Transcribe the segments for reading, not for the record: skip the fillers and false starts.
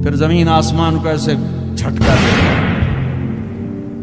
پھر زمین آسمان کو ایسے جھٹکا دے گا،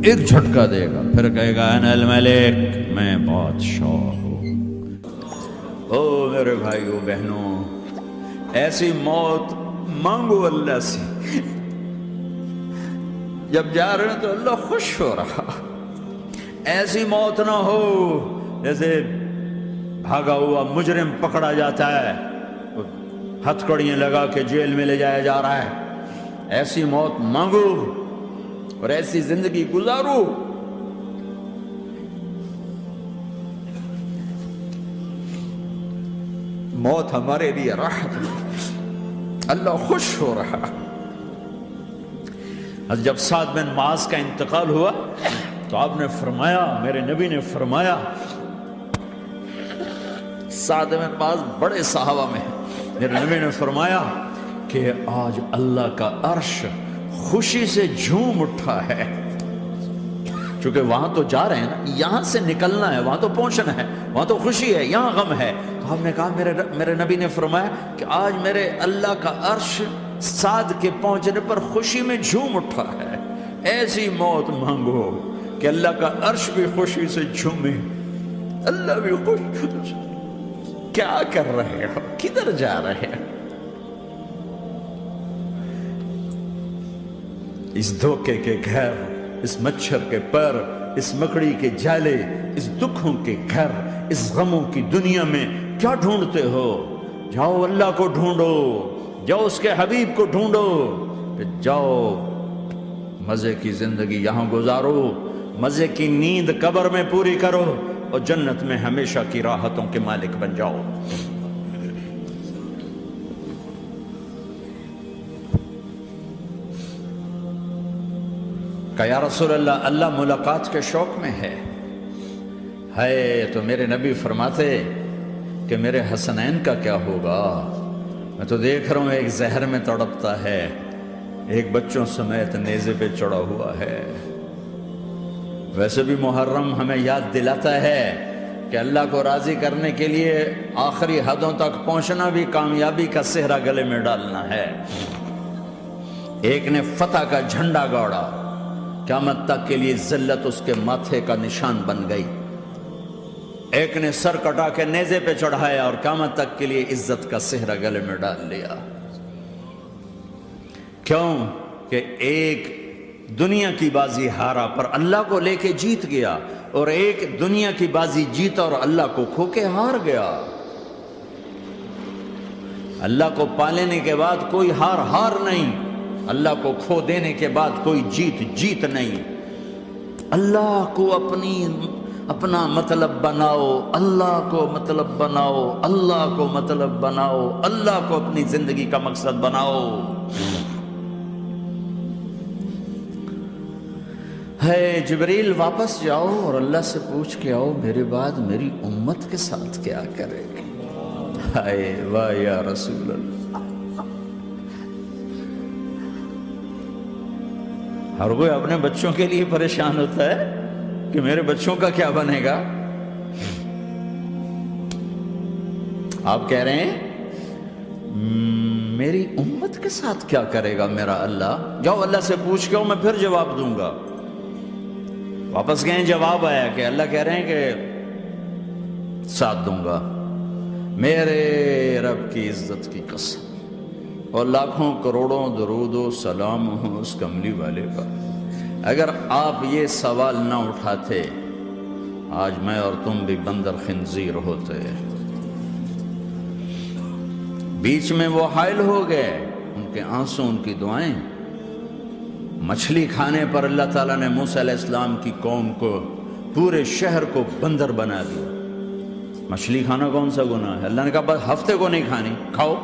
ایک جھٹکا دے گا، پھر کہے گا انا الملک، میں بادشاہ ہوں۔ او میرے بھائیو بہنوں، ایسی موت مانگو اللہ سے، جب جا رہے ہیں تو اللہ خوش ہو رہا۔ ایسی موت نہ ہو جیسے بھاگا ہوا مجرم پکڑا جاتا ہے، ہتھکڑیاں لگا کے جیل میں لے جایا جا رہا ہے۔ ایسی موت مانگو اور ایسی زندگی گزارو۔ موت ہمارے لیے راحت ہے، اللہ خوش ہو رہا۔ جب سعد بن معاذ کا انتقال ہوا تو آپ نے فرمایا، میرے نبی نے فرمایا، سعد بن معاذ بڑے صحابہ میں ہیں، میرے نبی نے فرمایا کہ آج اللہ کا عرش خوشی سے جھوم اٹھا ہے، چونکہ وہاں تو جا رہے ہیں نا، یہاں سے نکلنا ہے، وہاں تو پہنچنا ہے، وہاں تو خوشی ہے، یہاں غم ہے۔ تو آپ نے کہا، میرے نبی نے فرمایا کہ آج میرے اللہ کا عرش سعد کے پہنچنے پر خوشی میں جھوم اٹھا ہے۔ ایسی موت مانگو کہ اللہ کا عرش بھی خوشی سے جھومے، اللہ بھی خوش۔ کیا کر رہے ہو؟ کدھر جا رہے ہو؟ اس دھوکے کے گھر، اس مچھر کے پر، اس مکڑی کے جالے، اس دکھوں کے گھر، اس غموں کی دنیا میں کیا ڈھونڈتے ہو؟ جاؤ اللہ کو ڈھونڈو، جاؤ اس کے حبیب کو ڈھونڈو، پھر جاؤ مزے کی زندگی یہاں گزارو، مزے کی نیند قبر میں پوری کرو، اور جنت میں ہمیشہ کی راحتوں کے مالک بن جاؤ۔ کہ یا رسول اللہ، اللہ ملاقات کے شوق میں ہے۔ تو میرے نبی فرماتے کہ میرے حسنین کا کیا ہوگا؟ میں تو دیکھ رہا ہوں ایک زہر میں تڑپتا ہے، ایک بچوں سمیت نیزے پہ چڑھا ہوا ہے۔ ویسے بھی محرم ہمیں یاد دلاتا ہے کہ اللہ کو راضی کرنے کے لیے آخری حدوں تک پہنچنا بھی کامیابی کا صحرا گلے میں ڈالنا ہے۔ ایک نے فتح کا جھنڈا گاڑا، قیامت تک کے لیے ذلت اس کے ماتھے کا نشان بن گئی۔ ایک نے سر کٹا کے نیزے پہ چڑھایا اور قیامت تک کے لیے عزت کا صحرا گلے میں ڈال لیا۔ کیوں کہ ایک دنیا کی بازی ہارا پر اللہ کو لے کے جیت گیا، اور ایک دنیا کی بازی جیتا اور اللہ کو کھو کے ہار گیا۔ اللہ کو پا لینے کے بعد کوئی ہار نہیں، اللہ کو کھو دینے کے بعد کوئی جیت نہیں۔ اللہ کو اپنا مطلب بناؤ، اللہ کو مطلب بناؤ، اللہ کو مطلب بناؤ، اللہ کو اپنی زندگی کا مقصد بناؤ۔ جبریل واپس جاؤ اور اللہ سے پوچھ کے آؤ، میرے بعد میری امت کے ساتھ کیا کرے گی؟ واہ یا رسول اللہ۔ ہر کوئی اپنے بچوں کے لیے پریشان ہوتا ہے کہ میرے بچوں کا کیا بنے گا۔ آپ کہہ رہے ہیں میری امت کے ساتھ کیا کرے گا میرا اللہ؟ جاؤ اللہ سے پوچھ کے میں پھر جواب دوں گا۔ واپس گئے، جواب آیا کہ اللہ کہہ رہے ہیں کہ ساتھ دوں گا، میرے رب کی عزت کی قسم، اور لاکھوں کروڑوں درود و سلام ہوں اس کملی والے پر۔ اگر آپ یہ سوال نہ اٹھاتے، آج میں اور تم بھی بندر خنزیر ہوتے۔ بیچ میں وہ حائل ہو گئے، ان کے آنسو، ان کی دعائیں۔ مچھلی کھانے پر اللہ تعالیٰ نے موسیٰ علیہ السلام کی قوم کو، پورے شہر کو بندر بنا دیا۔ مچھلی کھانا کون سا گناہ ہے؟ اللہ نے کہا بس ہفتے کو نہیں کھانی، کھاؤ،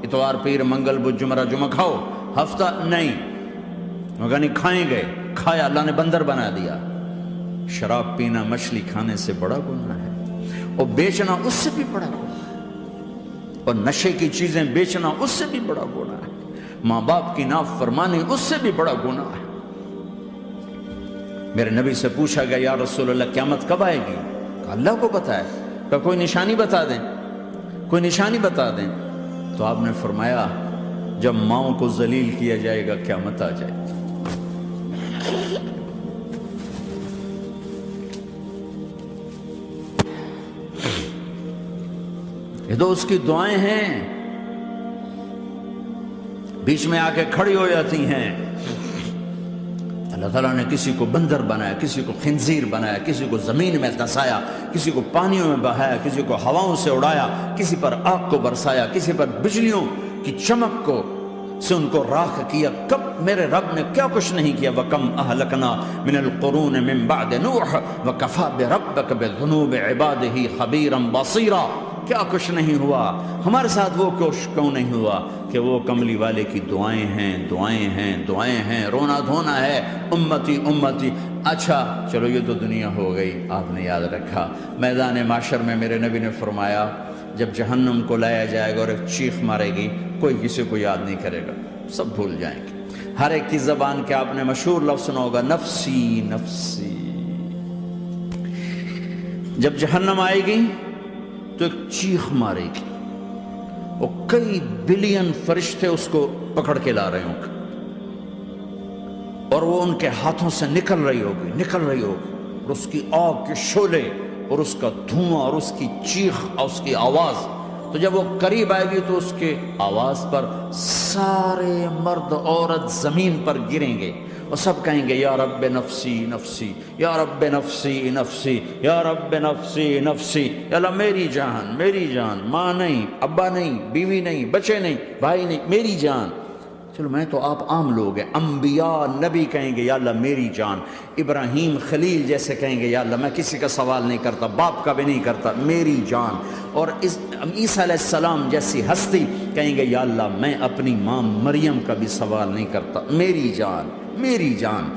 اتوار پیر منگل بدھ جمعہ جمعہ کھاؤ، ہفتہ نہیں۔ مگر نہیں کھائیں گے، کھایا، اللہ نے بندر بنا دیا۔ شراب پینا مچھلی کھانے سے بڑا گناہ ہے، اور بیچنا اس سے بھی بڑا گناہ ہے، اور نشے کی چیزیں بیچنا اس سے بھی بڑا گناہ ہے، ماں باپ کی نافرمانی اس سے بھی بڑا گناہ ہے۔ میرے نبی سے پوچھا گیا یا رسول اللہ قیامت کب آئے گی؟ کہا اللہ کو پتہ ہے۔ کہا کوئی نشانی بتا دیں، کوئی نشانی بتا دیں۔ تو آپ نے فرمایا جب ماؤں کو ذلیل کیا جائے گا قیامت آ جائے گی۔ یہ تو اس کی دعائیں ہیں، بیچ میں آ کے کھڑی ہو جاتی ہیں۔ اللہ تعالیٰ نے کسی کو بندر بنایا، کسی کو خنزیر بنایا، کسی کو زمین میں دھسایا، کسی کو پانیوں میں بہایا، کسی کو ہواؤں سے اڑایا، کسی پر آگ کو برسایا، کسی پر بجلیوں کی چمک کو سے ان کو راکھ کیا۔ کب میرے رب نے کیا کچھ نہیں کیا۔ وَكَمْ أَهْلَكْنَا مِنَ الْقُرُونِ مِن بَعْدِ نُوحٍ وَكَفَىٰ بِرَبِّكَ بِذُنُوبِ عِبَادِهِ خَبِيرًا بَصِيرًا۔ کیا کچھ نہیں ہوا ہمارے ساتھ، وہ کچھ کیوں نہیں ہوا کہ وہ کملی والے کی دعائیں ہیں، دعائیں ہیں، دعائیں ہیں، رونا دھونا ہے، امتی امتی۔ اچھا چلو یہ تو دنیا ہو گئی، آپ نے یاد رکھا میدان معاشر میں میرے نبی نے فرمایا جب جہنم کو لایا جائے گا اور ایک چیخ مارے گی، کوئی کسی کو یاد نہیں کرے گا، سب بھول جائیں گے۔ ہر ایک کی زبان کے آپ نے مشہور لفظ سنا ہوگا، نفسی نفسی۔ جب جہنم آئے گی تو ایک چیخ مارے گی، اور کئی بلین فرشتے اس کو پکڑ کے لا رہے ہوں گے، اور وہ ان کے ہاتھوں سے نکل رہی ہوگی، اور اس کی آگ کے شعلے اور اس کا دھواں اور اس کی چیخ اور اس کی آواز۔ تو جب وہ قریب آئے گی تو اس کے آواز پر سارے مرد عورت زمین پر گریں گے اور سب کہیں گے یا رب نفسی نفسی، یا رب نفسی نفسی، یا رب نفسی نفسی۔ یا اللہ میری جان، میری جان، ماں نہیں، ابا نہیں، بیوی نہیں، بچے نہیں، بھائی نہیں، میری جان۔ چلو میں تو آپ عام لوگ ہیں، انبیاء نبی کہیں گے یا اللہ میری جان، ابراہیم خلیل جیسے کہیں گے یا اللہ میں کسی کا سوال نہیں کرتا، باپ کا بھی نہیں کرتا، میری جان۔ اور عیسیٰ علیہ السلام جیسی ہستی کہیں گے یا اللہ میں اپنی ماں مریم کا بھی سوال نہیں کرتا، میری جان، میری جان۔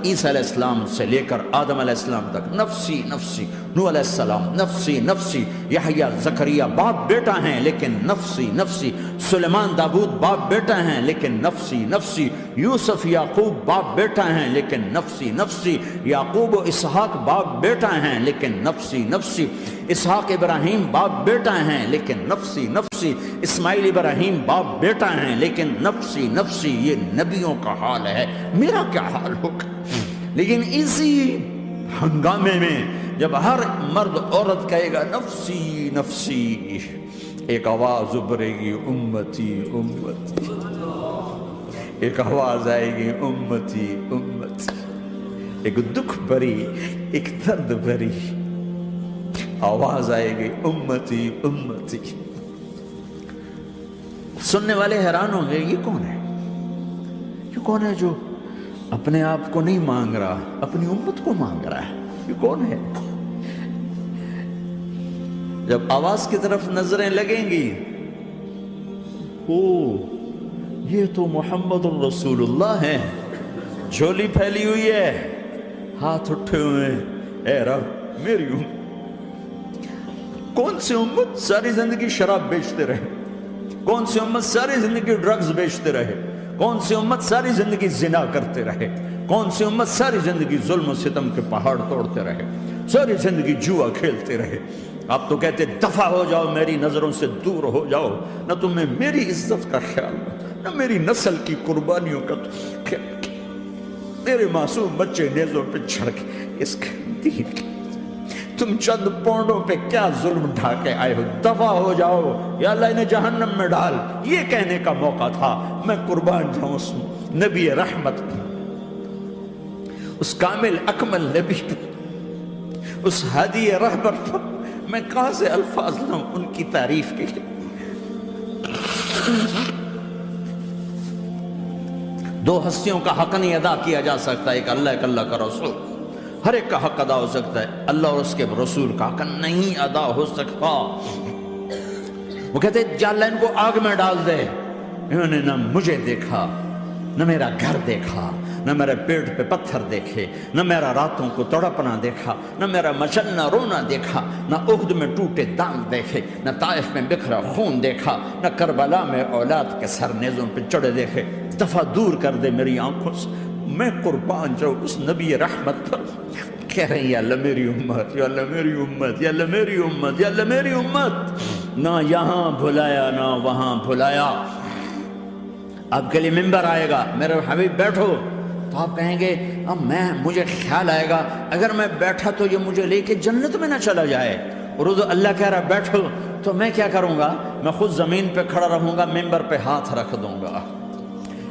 عیسیٰ علیہ السلام سے لے کر آدم علیہ السلام تک نفسی نفسی، نوح علیہ السلام نفسی نفسی، یحییٰ زکریا باپ بیٹا ہیں لیکن نفسی نفسی، سلیمان داؤد باپ بیٹا ہیں لیکن نفسی نفسی، یوسف یعقوب باپ بیٹا ہیں لیکن نفسی نفسی، یعقوب و اسحاق باپ بیٹا ہیں لیکن نفسی نفسی، اسحاق ابراہیم باپ بیٹا ہیں لیکن نفسی نفسی، اسماعیل ابراہیم باپ بیٹا ہیں لیکن نفسی نفسی۔ یہ نبیوں کا حال ہے، میرا کیا حال ہوگا؟ لیکن اسی ہنگامے میں جب ہر مرد عورت کہے گا نفسی نفسی، ایک آواز ابھرے گی امتی امتی، ایک آواز آئے گی امتی امتی، ایک دکھ بھری، ایک درد بھری آواز آئے گی امتی امتی۔ سننے والے حیران ہوں گے یہ کون ہے، یہ کون ہے جو اپنے آپ کو نہیں مانگ رہا، اپنی امت کو مانگ رہا ہے، یہ کون ہے؟ جب آواز کی طرف نظریں لگیں گی، او یہ تو محمد الرسول اللہ ہے، جھولی پھیلی ہوئی ہے، ہاتھ اٹھے ہوئے ہیں، اے رب میری امت۔ کون سی امت ساری زندگی شراب بیچتے رہے، کون سی امت ساری زندگی ڈرگز بیچتے رہے، کون سی امت ساری زندگی زنا کرتے رہے، کون سی امت ساری زندگی ظلم و ستم کے پہاڑ توڑتے رہے، ساری زندگی جوا کھیلتے رہے۔ آپ تو کہتے دفع ہو جاؤ، میری نظروں سے دور ہو جاؤ، نہ تمہیں میری عزت کا خیال، نہ میری نسل کی قربانیوں کا خیال، میرے معصوم بچے نیزوں پہ چڑھ کے اس کے دین کے تم چند پونڈوں پہ کیا ظلم ڈھا کے آئے ہو، دفع ہو جاؤ، یا اللہ انہیں جہنم میں ڈال۔ یہ کہنے کا موقع تھا، میں قربان جاؤں اس نبی رحمت کی، اس کامل اکمل نبی پر، اس ہادی رہبر پر میں کہاں سے الفاظ لوں ان کی تعریف کے لیے۔ دو ہستیوں کا حق نہیں ادا کیا جا سکتا، ایک اللہ، ایک اللہ کا رسول۔ ہر ایک کا حق ادا ہو سکتا ہے، اللہ اور اس کے رسول کا حق نہیں ادا ہو سکتا۔ وہ کہتے جا اللہ ان کو آگ میں ڈال دے، انہوں نے نہ مجھے دیکھا، نہ میرا گھر دیکھا، نہ میرے پیٹ پہ پتھر دیکھے، نہ میرا راتوں کو تڑپنا دیکھا، نہ میرا مچلنا رونا دیکھا، نہ احد میں ٹوٹے دانت دیکھے، نہ طائف میں بکھرا خون دیکھا، نہ کربلا میں اولاد کے سر نیزوں پہ چڑھے دیکھے۔ دفعہ دور کر دے میری آنکھوں سے، میں قربان جاؤں اس نبی رحمت پر۔ کہہ رہے ہیں یا اللہ میری امت، یا اللہ میری امت، یا اللہ میری امت، یا اللہ میری امت۔ نہ یہاں بھلایا نہ وہاں بھلایا، آپ کے لیے ممبر آئے گا، میرے حبیب بیٹھو، تو آپ کہیں گے اب مجھے خیال آئے گا اگر میں بیٹھا تو یہ مجھے لے کے جنت میں نہ چلا جائے، اور اللہ کہہ رہا بیٹھو، تو میں کیا کروں گا؟ میں خود زمین پہ کھڑا رہوں گا، ممبر پہ ہاتھ رکھ دوں گا،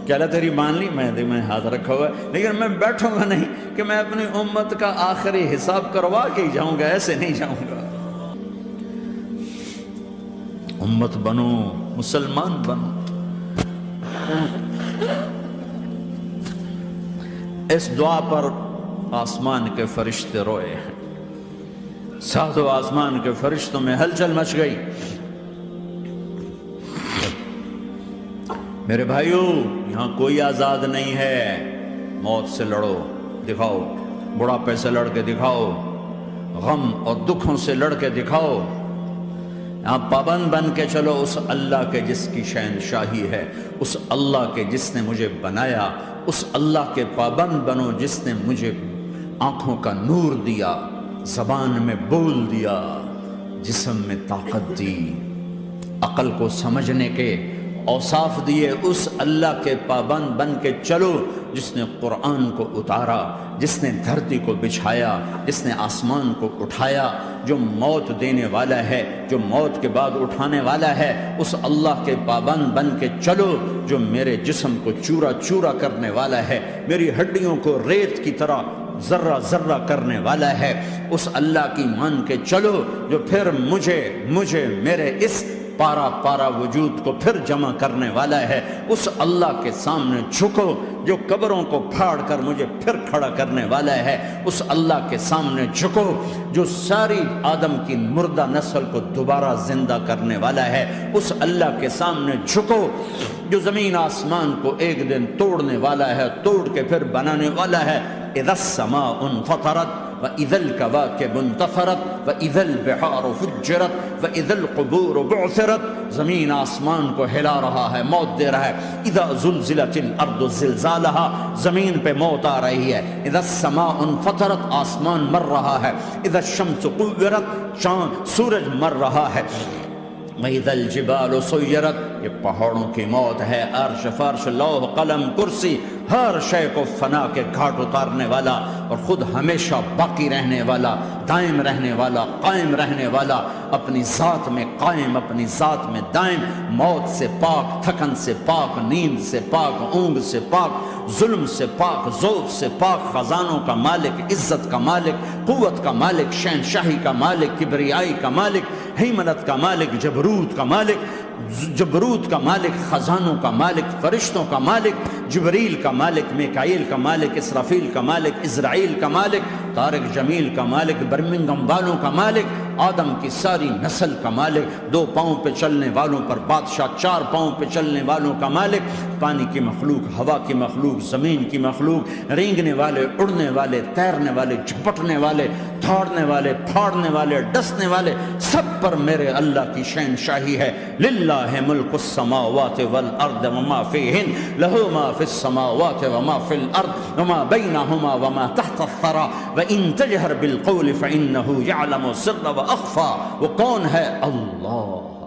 کہ اللہ تیری مان لی، میں ہاتھ رکھا ہوا ہے، لیکن میں بیٹھوں گا نہیں کہ میں اپنی امت کا آخری حساب کروا کے ہی جاؤں گا، ایسے نہیں جاؤں گا۔ امت بنو، مسلمان بنو۔ اس دعا پر آسمان کے فرشتے روئے ہیں، ساتوں آسمان کے فرشتوں میں ہلچل مچ گئی۔ میرے بھائیو، یہاں کوئی آزاد نہیں ہے، موت سے لڑو، دکھاؤ، بڑھاپے سے لڑ کے دکھاؤ، غم اور دکھوں سے لڑ کے دکھاؤ، یہاں پابند بن کے چلو اس اللہ کے جس کی شہنشاہی ہے، اس اللہ کے جس نے مجھے بنایا، اس اللہ کے پابند بنو جس نے مجھے آنکھوں کا نور دیا، زبان میں بول دیا، جسم میں طاقت دی، عقل کو سمجھنے کے اوصاف دیے، اس اللہ کے پابند بن کے چلو جس نے قرآن کو اتارا، جس نے دھرتی کو بچھایا، جس نے آسمان کو اٹھایا، جو موت دینے والا ہے، جو موت کے بعد اٹھانے والا ہے، اس اللہ کے پابند بن کے چلو جو میرے جسم کو چورا چورا کرنے والا ہے، میری ہڈیوں کو ریت کی طرح ذرہ ذرہ کرنے والا ہے، اس اللہ کی مان کے چلو جو پھر مجھے میرے اس پارا پارا وجود کو پھر جمع کرنے والا ہے، اس اللہ کے سامنے جھکو جو قبروں کو پھاڑ کر مجھے پھر کھڑا کرنے والا ہے، اس اللہ کے سامنے جھکو جو ساری آدم کی مردہ نسل کو دوبارہ زندہ کرنے والا ہے، اس اللہ کے سامنے جھکو جو زمین آسمان کو ایک دن توڑنے والا ہے، توڑ کے پھر بنانے والا ہے۔ اذا السماء انفطرت وَإِذَا الْكَوَاكِبُ انتَثَرَتْ وَإِذَا الْبِحَارُ فُجِّرَتْ وَإِذَا الْقُبُورُ بُعْثِرَتْ، زمین آسمان کو ہلا رہا ہے، موت دے رہا ہے۔ اِذَا زُلْزِلَتِ الْأَرْضُ زِلْزَالَهَا، زمین پہ موت آ رہی ہے۔ اِذَا السَّمَاءُ انفطرت، آسمان مر رہا ہے۔ اِذَا الشَّمْسُ كُوِّرَتْ، سورج مر رہا ہے۔ وَإِذَا الْجِبَالُ سُيِّرَتْ، یہ پہاڑوں کی موت ہے۔ عرش فرش لوح قلم کرسی، ہر شے کو فنا کے گھاٹ اتارنے والا اور خود ہمیشہ باقی رہنے والا، دائم رہنے والا، قائم رہنے والا، اپنی ذات میں قائم، اپنی ذات میں دائم، موت سے پاک، تھکن سے پاک، نیند سے پاک، اونگ سے پاک، ظلم سے پاک، ذوق سے پاک، خزانوں کا مالک، عزت کا مالک، قوت کا مالک، شہنشاہی کا مالک، کبریائی کا مالک، ہیمنت کا مالک، جبروت کا مالک، خزانوں کا مالک، فرشتوں کا مالک، جبریل کا مالک، میکائیل کا مالک، اسرافیل کا مالک، اسرائیل کا مالک، طارق جمیل کا مالک، برمنگم والوں کا مالک، آدم کی ساری نسل کا مالک، 2 پاؤں پہ چلنے والوں پر بادشاہ، 4 پاؤں پہ چلنے والوں کا مالک، پانی کی مخلوق، ہوا کی مخلوق، زمین کی مخلوق، رینگنے والے، اڑنے والے، تیرنے والے، جھپٹنے والے، دھاڑنے والے، پھاڑنے والے، ڈسنے والے، سب پر میرے اللہ کی شہنشاہی ہے۔ للہ ملک السماوات والارض وما فیہن، لہو ما فی السماوات وما فی الارض وما بینہما وما تحت الثری وان تجہر بالقول فانہ یعلم السر واخفی۔ وہ کون ہے؟ اللہ۔